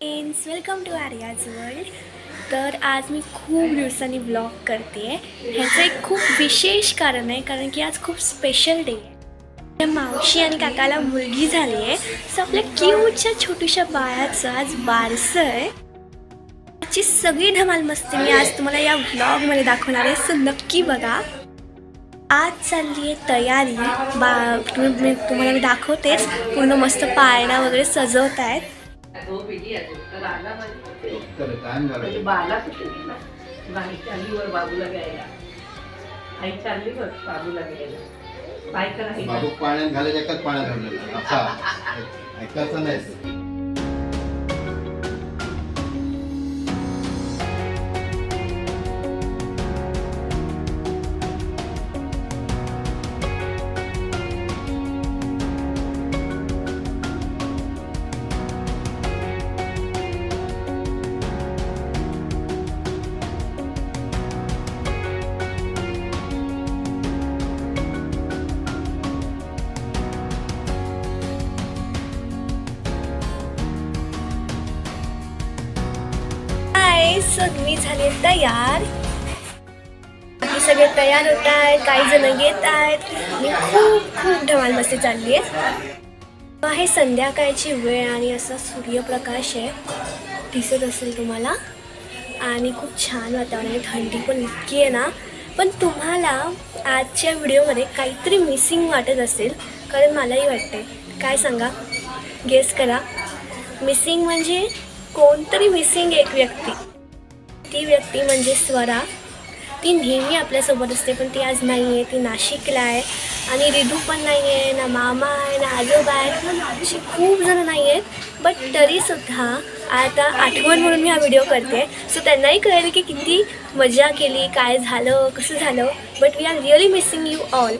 Friends, welcome to Arya's world. तर आज मी खूप दिवसांनी ब्लॉग करते आहे. ह्याचं एक खूप विशेष कारण आहे, कारण की आज खूप स्पेशल डे आहे. मावशी आणि काकाला मुलगी झाली आहे, सो आपल्या क्यूटच्या छोट्याशा बाळाचं आज बारसं आहे. त्याची सगळी धमाल मस्ती मी आज तुम्हाला या व्लॉगमध्ये दाखवणार आहे, सो नक्की बघा. आज चालली आहे तयारी. तुम्हाला मी दाखवतेच. पूर्ण मस्त पाळणा वगैरे सजवत आहेत. बाबूला घ्यायला आई चालली बघ बाबूला घ्यायला. काय करायचं बाबू पाण्यात घालायचं एकाच पाण्यात घाललेलं असा ऐकायचं नाही. मी झाले तयार. बाकी सगळे तयार होत आहेत, काही जण येत आहेत. मी खूप धमाल मस्ती चालली आहे. संध्याकाळची वेळ आणि असा सूर्यप्रकाश आहे, दिसत असेल तुम्हाला. आणि खूप छान वातावरण आहे. थंडी पण इतकी आहे ना. पण तुम्हाला आजच्या व्हिडिओमध्ये काहीतरी मिसिंग वाटत असेल, कारण मलाही वाटते. काय सांगा, गेस करा. मिसिंग म्हणजे कोणतरी मिसिंग एक व्यक्ती. ती व्यक्ती म्हणजे स्वरा. ती नेहमी आपल्यासोबत असते, पण ती आज नाही आहे. ती नाशिकला आहे. आणि रिधू पण नाही आहे, ना मामा आहे, ना आजोबा आहेत. अशी खूप जणं नाही आहेत. बट तरीसुद्धा आता आठवण म्हणून मी हा व्हिडिओ करते, सो त्यांनाही कळेल की किती मजा केली, काय झालं, कसं झालं. But we are really missing you all.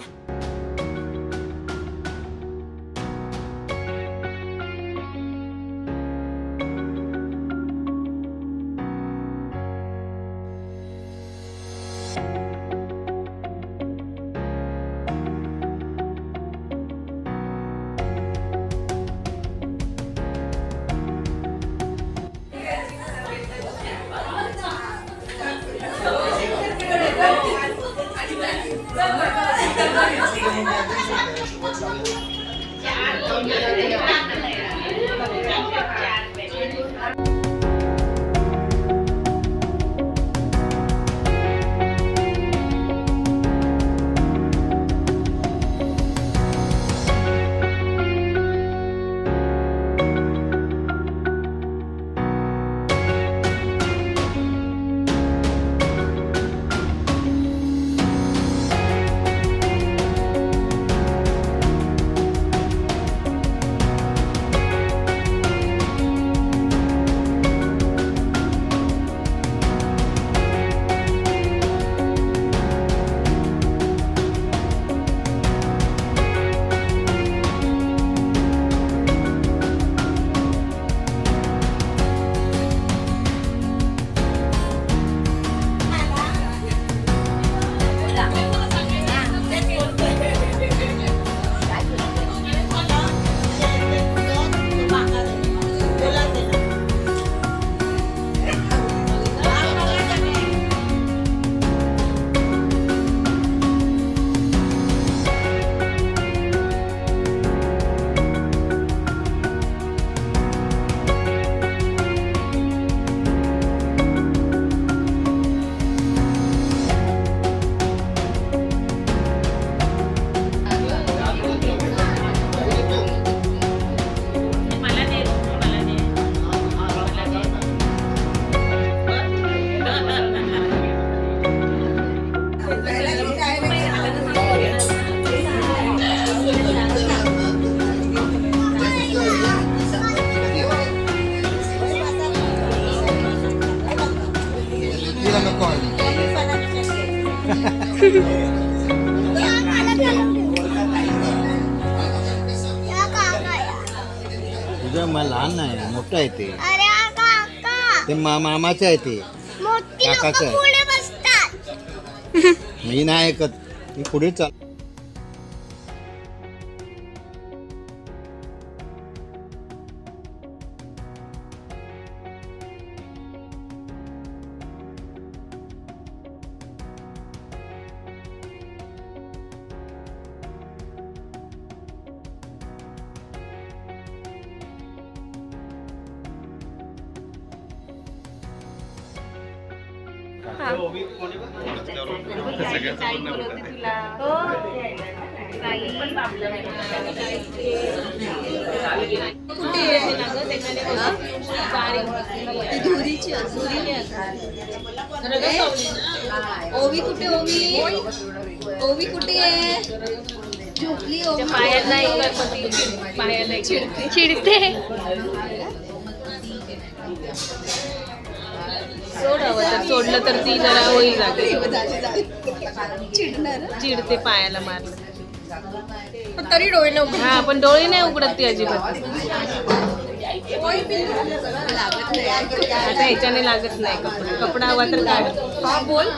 तुझं मला लहान नाही, मोठं आहे ते. ते मामाचं आहे, ते काकाचं आहे. मी नाही ऐकत, मी पुढे चाल. ताई बोलवते तुला. ताई पण बाबलं नाही. ओवी कुठे ओवी कुठे आहे झोपली ओवी पायाला एक गणपती पायाला एक चिडते. सोडावं तर सोडलं तर ती जरा होईल जागे चिडणार चिडते पायाला मारलं. तरी डोळे नको हा पण डोळे नाही उघडत ती अजिबात. लागत नाही आता ह्याच्याने लागत नाही कपडा हवा तर काढ. हा बोल